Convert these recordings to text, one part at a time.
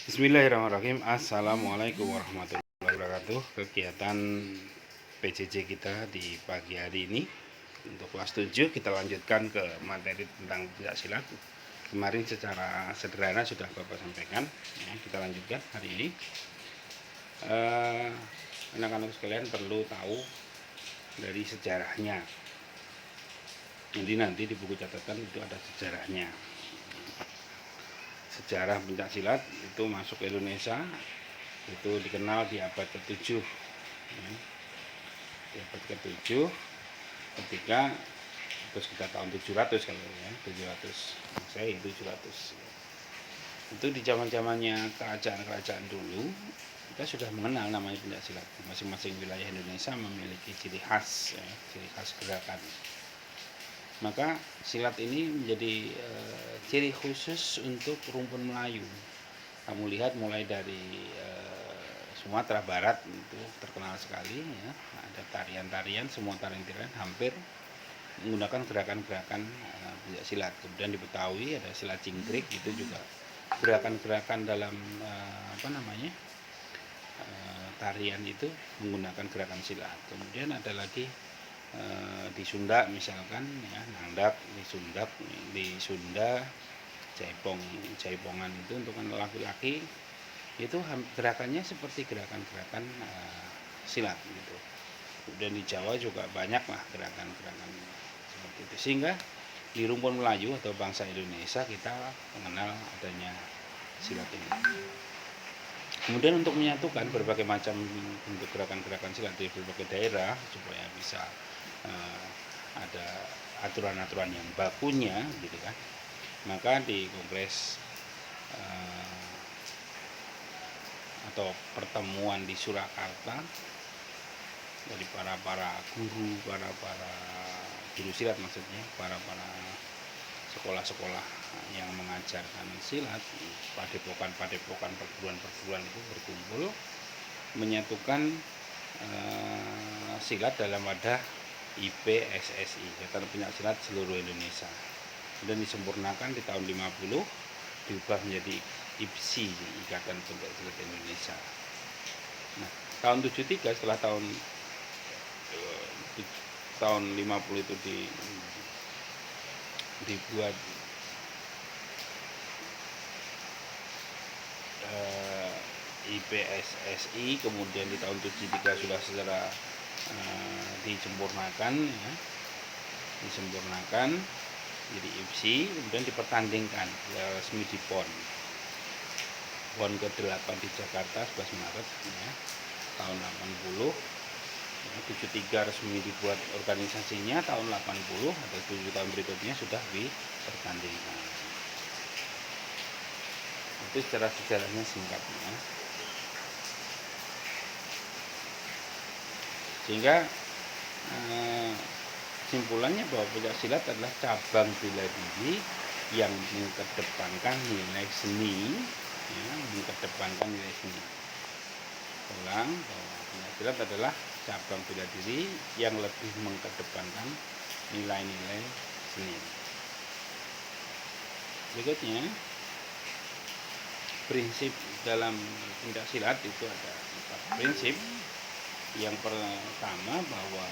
Bismillahirrahmanirrahim. Assalamualaikum warahmatullahi wabarakatuh. Kegiatan PJJ kita di pagi hari ini untuk kelas 7 kita lanjutkan ke materi tentang pencaksilat. Kemarin secara sederhana sudah Bapak sampaikan ya, kita lanjutkan hari ini. Anak-anak sekalian perlu tahu dari sejarahnya. Jadi nanti di buku catatan itu ada sejarahnya. Sejarah pencaksilat itu masuk ke Indonesia itu dikenal di abad ke-7 ya. Di abad ke-7 ketika terus kita tahun 700 kalau ya 700 saya 700 itu di zamannya kerajaan dulu kita sudah mengenal namanya pencaksilat. Masing-masing wilayah Indonesia memiliki ciri khas ya, ciri khas gerakan. Maka silat ini menjadi ciri khusus untuk rumpun Melayu. Kamu lihat mulai dari Sumatera Barat itu terkenal sekali ya, ada tarian-tarian, semua tarian-tarian hampir menggunakan gerakan-gerakan pencak silat. Kemudian di Betawi ada silat cingkrik, itu juga gerakan-gerakan dalam tarian itu menggunakan gerakan silat. Kemudian ada lagi di Sunda misalkan ya, Nandak di Sunda, Jaipongan itu untuk laki-laki itu gerakannya seperti gerakan-gerakan silat gitu. Kemudian di Jawa juga banyak lah gerakan-gerakan seperti itu, sehingga di rumpun Melayu atau bangsa Indonesia kita mengenal adanya silat ini. Kemudian untuk menyatukan berbagai macam bentuk gerakan-gerakan silat di berbagai daerah supaya bisa ada aturan-aturan yang bakunya gitu kan, maka di kongres atau pertemuan di Surakarta dari para guru, para guru silat maksudnya, para sekolah-sekolah yang mengajarkan silat, padepokan perguruan itu berkumpul menyatukan silat dalam wadah IPSSI, Ikatan Pencaksilat Seluruh Indonesia. Dan disempurnakan di tahun 50, diubah menjadi IPSI, Ikatan Pencaksilat Indonesia. Nah, tahun 73 setelah tahun 50 itu dibuat IPSSI, kemudian di tahun 73 sudah secara disempurnakan jadi IPSI, kemudian dipertandingkan resmi di PON ke-8 di Jakarta 11 Maret ya, tahun 80 ya, 73 resmi dibuat organisasinya, tahun 80 atau 7 tahun berikutnya sudah dipertandingkan. Itu secara sejarahnya singkatnya. Sehingga kesimpulannya bahwa pencaksilat adalah cabang bela diri yang mengedepankan nilai seni ya, Ulang, bahwa pencaksilat adalah cabang bela diri yang lebih mengedepankan nilai-nilai seni. Berikutnya, prinsip dalam pencaksilat itu ada 4 prinsip. Yang pertama, bahwa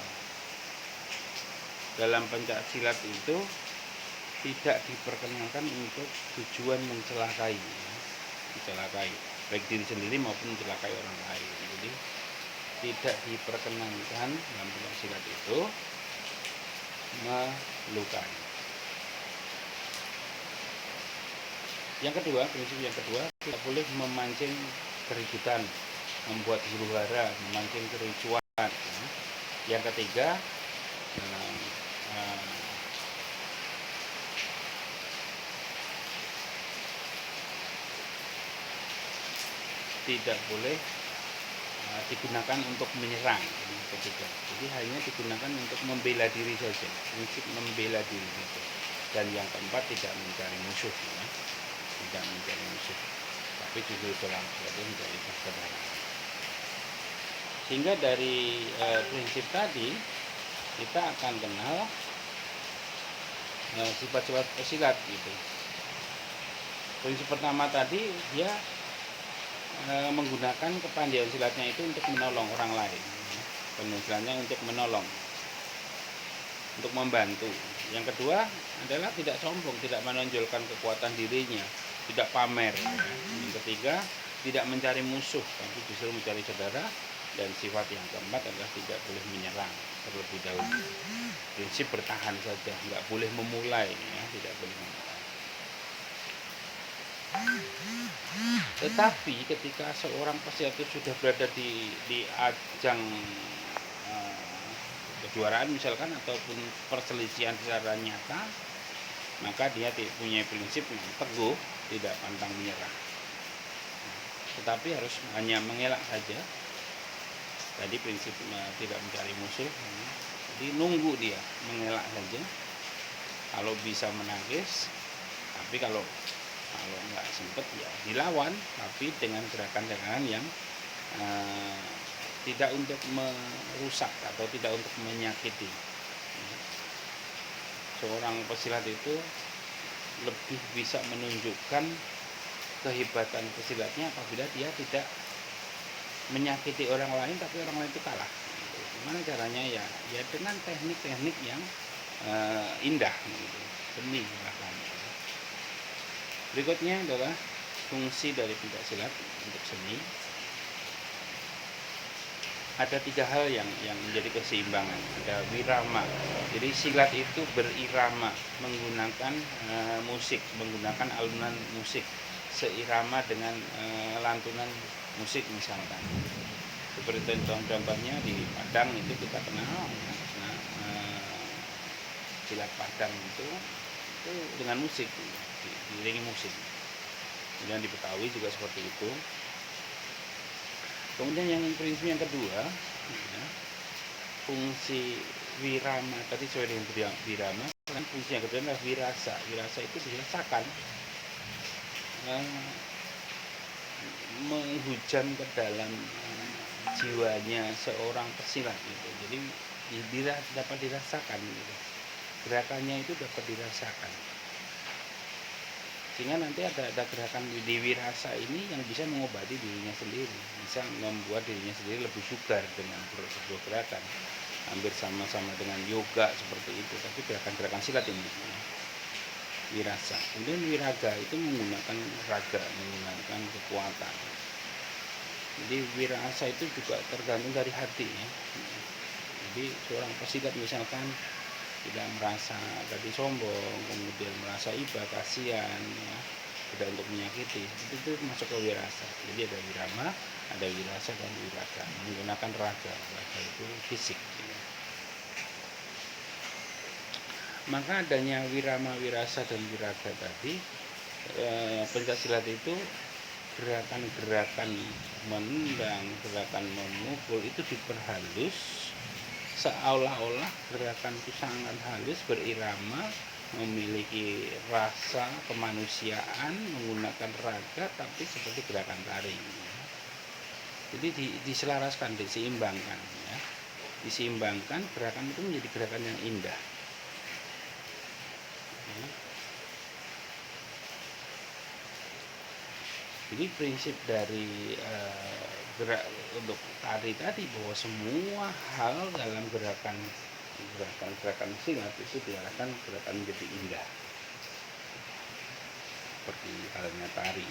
dalam pencaksilat itu tidak diperkenankan untuk tujuan mencelakai baik diri sendiri maupun mencelakai orang lain. Jadi tidak diperkenankan dalam pencaksilat itu melukai. Prinsip yang kedua, tidak boleh memancing keributan, membuat huru-hara, memancing kericuan. Yang ketiga, tidak boleh digunakan untuk menyerang. Ketiga, jadi hanya digunakan untuk membela diri saja, prinsip membela diri saja. Dan yang keempat, tidak mencari musuh ya. Tapi justru dalam mencari persaudaraan. Sehingga dari prinsip tadi kita akan kenal sifat-sifat silat gitu. Prinsip pertama tadi, dia menggunakan kepandaian silatnya itu untuk menolong orang lain. Penghasilannya untuk menolong, untuk membantu. Yang kedua adalah tidak sombong, tidak menonjolkan kekuatan dirinya, tidak pamer. Yang ketiga, tidak mencari musuh, tapi justru mencari saudara. Dan sifat yang keempat adalah tidak boleh menyerang terlebih dahulu. Prinsip bertahan saja, nggak boleh memulai, ya, tidak boleh memulai. Tetapi ketika seorang pesilat itu sudah berada di ajang kejuaraan misalkan ataupun perselisihan secara nyata, maka dia punya prinsip yang teguh, tidak pantang menyerah. Tetapi harus hanya mengelak saja. Tadi prinsip tidak mencari musuh, jadi nunggu dia, mengelak saja. Kalau bisa menangkis, tapi kalau nggak sempet ya dilawan, tapi dengan gerakan-gerakan yang tidak untuk merusak atau tidak untuk menyakiti. Seorang pesilat itu lebih bisa menunjukkan kehebatan pesilatnya apabila dia tidak menyakiti orang lain, tapi orang lain itu kalah. Gimana caranya? Ya dengan teknik-teknik yang indah, gitu. Seni bahkan. Berikutnya adalah fungsi dari pencak silat untuk seni. Ada 3 hal yang menjadi keseimbangan. Ada wirama. Jadi silat itu berirama menggunakan musik, menggunakan alunan musik seirama dengan lantunan musik misalkan. Seperti contohnya di Padang itu kita kenal, silat Padang itu dengan musik, diiringi musik. Kemudian di Betawi juga seperti itu. Kemudian yang prinsip yang kedua, ya, fungsi wirama tadi sesuai dengan wirama, kan fungsi yang kedua adalah wirasa. Wirasa itu dirasakan, menghujam ke dalam jiwanya seorang pesilat gitu. Jadi dapat dirasakan gitu. Gerakannya itu dapat dirasakan, sehingga nanti ada gerakan di wirasa ini yang bisa mengobati dirinya sendiri, bisa membuat dirinya sendiri lebih sugar dengan sebuah gerakan. Hampir sama-sama dengan yoga seperti itu, tapi gerakan-gerakan silat ini wirasa. Kemudian wiraga itu menggunakan raga, menggunakan kekuatan. Jadi wirasa itu juga tergantung dari hati, ya. Jadi seorang pesilat misalkan tidak merasa tadi sombong, kemudian merasa iba, kasihan, ya, tidak untuk menyakiti, itu masuk ke wirasa. Jadi ada wirama, ada wirasa dan wiraga, menggunakan raga itu fisik, ya. Maka adanya wirama, wirasa dan wiraga tadi, pencak silat itu gerakan-gerakan menendang, gerakan memukul itu diperhalus seolah-olah gerakan itu sangat halus, berirama, memiliki rasa kemanusiaan, menggunakan raga, tapi seperti gerakan tari. Jadi diselaraskan, diseimbangkan, ya. Diseimbangkan, gerakan itu menjadi gerakan yang indah. Jadi prinsip dari gerak untuk tari tadi bahwa semua hal dalam gerakan silat itu diarahkan gerakan menjadi indah, seperti halnya tari.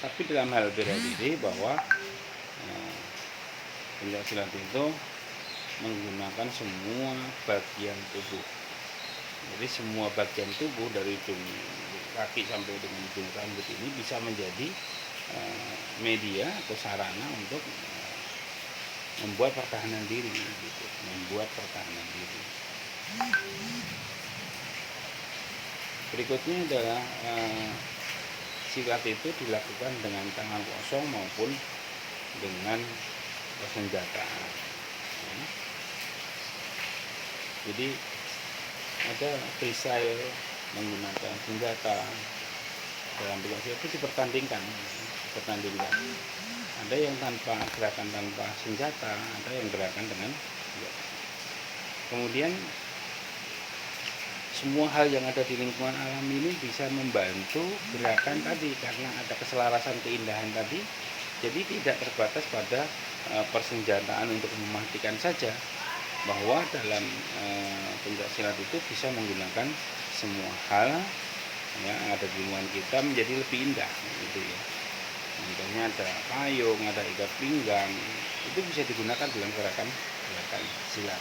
Tapi dalam hal bela diri bahwa pencak silat itu menggunakan semua bagian tubuh. Jadi semua bagian tubuh dari ujung kaki sampai dengan ujung rambut ini bisa menjadi media atau sarana untuk membuat pertahanan diri, gitu. Membuat pertahanan diri. Berikutnya adalah silat itu dilakukan dengan tangan kosong maupun dengan persenjataan. Jadi ada freestyle menggunakan senjata dalam pencak silat itu dipertandingkan. Ada yang gerakan tanpa senjata, ada yang gerakan dengan senjata. Kemudian semua hal yang ada di lingkungan alam ini bisa membantu gerakan tadi, karena ada keselarasan keindahan tadi. Jadi tidak terbatas pada persenjataan untuk mematikan saja, bahwa dalam pencak silat itu bisa menggunakan semua hal yang ada di lingkungan kita menjadi lebih indah, gitu ya. Contohnya ada payung, ada ikat pinggang, itu bisa digunakan dalam gerakan silat.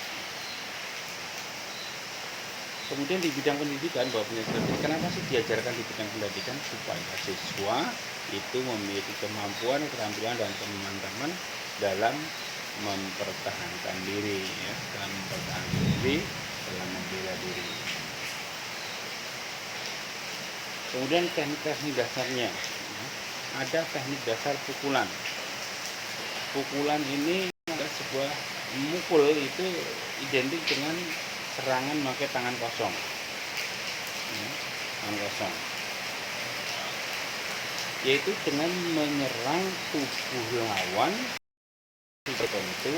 Kemudian di bidang pendidikan, bahwa pendidikan kenapa sih diajarkan di bidang pendidikan? Supaya siswa itu memiliki kemampuan, keterampilan, dan kemantapan dalam mempertahankan diri, ya, dalam mempertahankan diri, dalam membela diri. Kemudian teknik-teknik dasarnya, ya, ada teknik dasar pukulan. Pukulan ini adalah sebuah mukul, itu identik dengan serangan pakai tangan kosong, ya, tangan kosong, yaitu dengan menyerang tubuh lawan tertentu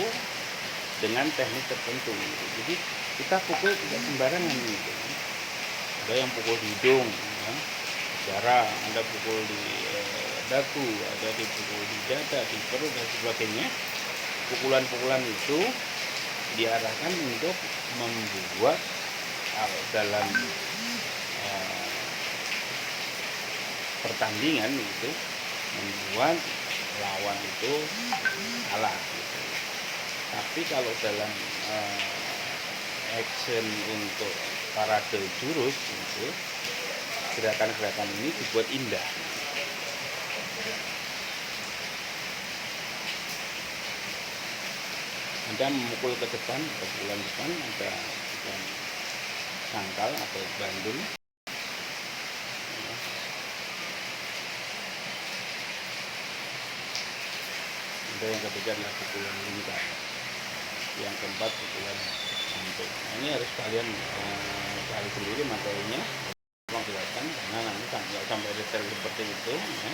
dengan teknik tertentu. Jadi kita pukul tidak sembarangan gitu. Ada yang pukul di hidung, ya, darah, ada pukul di dagu, ada dipukul di dada, di perut, dan sebagainya. Pukulan-pukulan itu diarahkan untuk membuat dalam pertandingan itu, membuat lawan itu kalah, gitu. Tapi kalau dalam action untuk parade jurus itu, gerakan-gerakan ini dibuat indah. Ada memukul ke depan atau pukulan depan, ada pukulan sangkal atau bandul. Ada yang ketiga adalah pukulan lingkar. Yang keempat pukulan samping. Nah, ini harus kalian cari sendiri materinya, tolong jelaskan, karena nanti nggak sampai detail seperti itu, ya.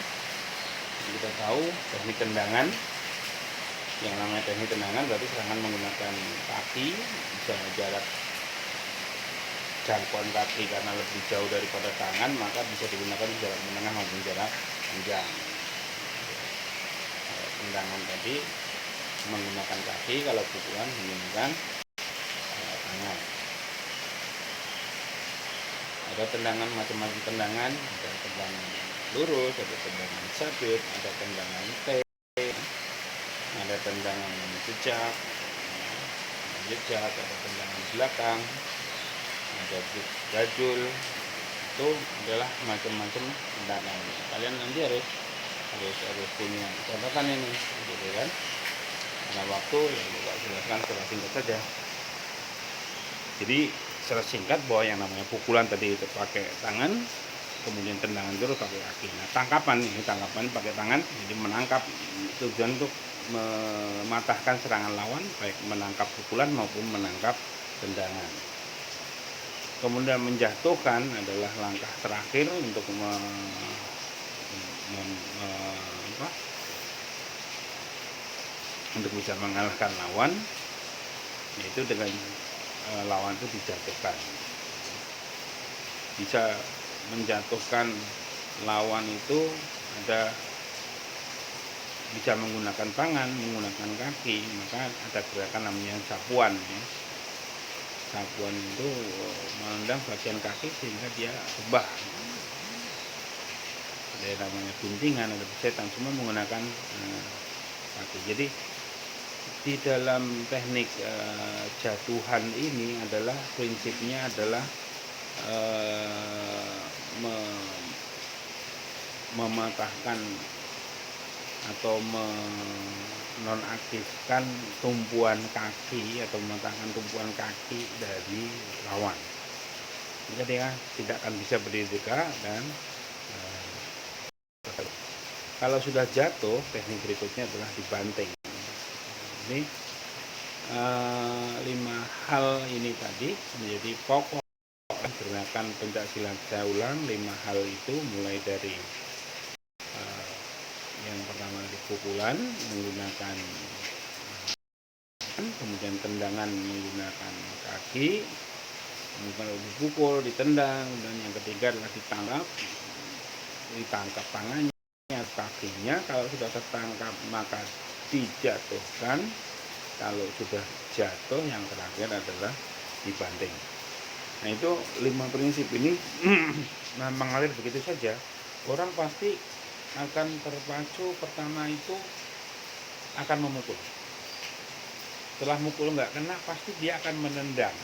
Kita tahu teknik tendangan. Yang namanya teknik tendangan berarti serangan menggunakan kaki, bisa jarak jangkauan kaki karena lebih jauh daripada tangan, maka bisa digunakan jarak menengah maupun jarak panjang. Tendangan tadi menggunakan kaki, kalau pukulan menggunakan tangan. Ada tendangan, macam-macam tendangan, ada tendangan lurus, ada tendangan sabit, ada tendangan T, ada tendangan jejak, ada tendangan belakang, ada gajul. Itu adalah macam-macam tendangan. Kalian nanti harus punya catatan ini, gitu kan? Karena waktu yang Bapak jelaskan secara singkat saja. Jadi secara singkat bahwa yang namanya pukulan tadi itu pakai tangan, kemudian tendangan terus pakai kaki. Nah, tangkapan pakai tangan, jadi menangkap, tujuan untuk mematahkan serangan lawan, baik menangkap pukulan maupun menangkap tendangan. Kemudian menjatuhkan adalah langkah terakhir untuk untuk bisa mengalahkan lawan, yaitu dengan lawan itu dijatuhkan. Bisa menjatuhkan lawan itu ada bisa menggunakan tangan, menggunakan kaki, maka ada gerakan namanya sapuan, ya. Sapuan itu menendang bagian kaki sehingga dia rebah. Ada yang namanya guntingan, ada pesetan, semua menggunakan kaki. Jadi di dalam teknik jatuhan ini adalah prinsipnya adalah mematahkan atau menonaktifkan tumpuan kaki atau mematahkan tumpuan kaki dari lawan. Jadi dia tidak akan bisa berdiri tegak, dan kalau sudah jatuh, teknik berikutnya adalah dibanting. Ini 5 hal ini tadi menjadi pokok gerakan pencak silat. Saya ulang, 5 hal itu mulai dari yang pertama di pukulan menggunakan kemudian tendangan menggunakan kaki, Kalau dipukul, ditendang, dan yang ketiga adalah ditangkap tangannya, kakinya. Kalau sudah tertangkap maka dijatuhkan. Kalau sudah jatuh, yang terakhir adalah dibanting. Nah, itu 5 prinsip ini mengalir begitu saja. Orang pasti akan terpacu. Pertama itu akan memukul. Setelah mukul nggak kena, pasti dia akan menendang.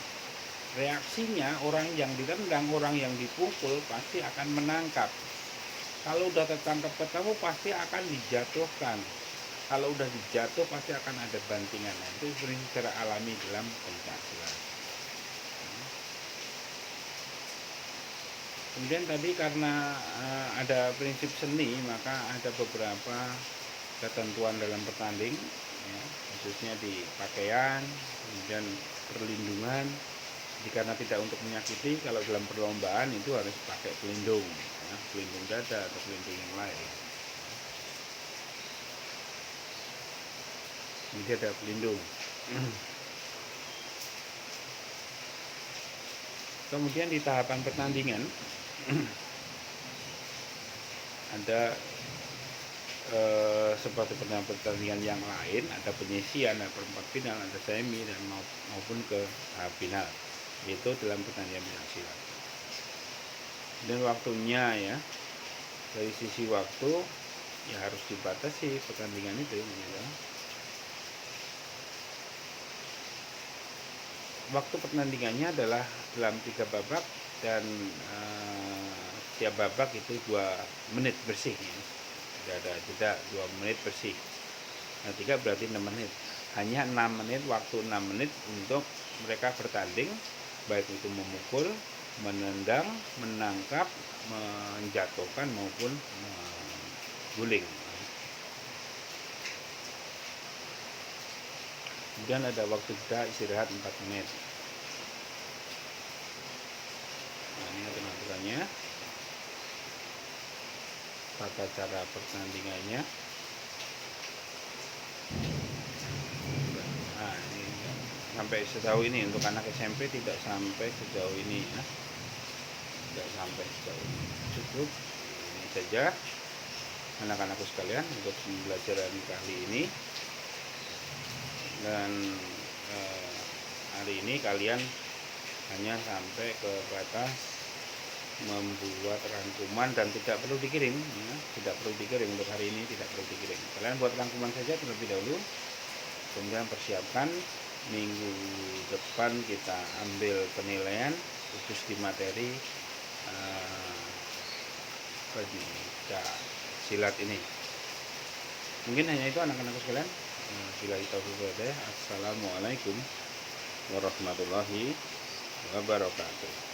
Reaksinya orang yang ditendang, orang yang dipukul pasti akan menangkap. Kalau udah tertangkap ketemu pasti akan dijatuhkan. Kalau udah dijatuh pasti akan ada bantingan. Nah, itu sebenarnya secara alami dalam pencaksilat. Kemudian tadi karena ada prinsip seni, maka ada beberapa ketentuan dalam bertanding, ya, khususnya di pakaian, kemudian perlindungan. Jadi karena tidak untuk menyakiti, kalau dalam perlombaan itu harus pakai pelindung, ya, pelindung dada atau pelindung yang lain. Jadi ada pelindung. Kemudian di tahapan pertandingan ada seperti pertandingan yang lain, ada penyisian, ada perempat final, ada semi, dan maupun ke tahap final. Itu dalam pertandingan pencaksilat. Dan waktunya, ya, dari sisi waktu ya harus dibatasi pertandingan itu, gitu. Waktu pertandingannya adalah dalam 3 babak, dan tiap babak itu 2 menit bersih, ya. Tidak ada jeda, 2 menit bersih. Nah, 3 berarti 6 menit. Hanya 6 menit, waktu 6 menit untuk mereka bertanding, baik itu memukul, menendang, menangkap, menjatuhkan maupun guling. Kemudian ada waktu jeda istirahat 4 menit. Nah, ini aturan-aturannya, tata cara pertandingannya. Nah, ini sampai sejauh ini untuk anak SMP tidak sampai sejauh ini, ya. Tidak sampai sejauh ini. Cukup ini saja anak-anakku sekalian untuk pembelajaran kali ini. Dan hari ini kalian hanya sampai ke batas membuat rangkuman, dan tidak perlu dikirim, ya. Tidak perlu dikirim untuk hari ini, tidak perlu dikirim. Kalian buat rangkuman saja terlebih dahulu, kemudian persiapkan. Minggu depan kita ambil penilaian khusus di materi silat ini. Mungkin hanya itu anak-anakku sekalian. Billahi taufiq wal hidayah. Assalamualaikum warahmatullahi wabarakatuh.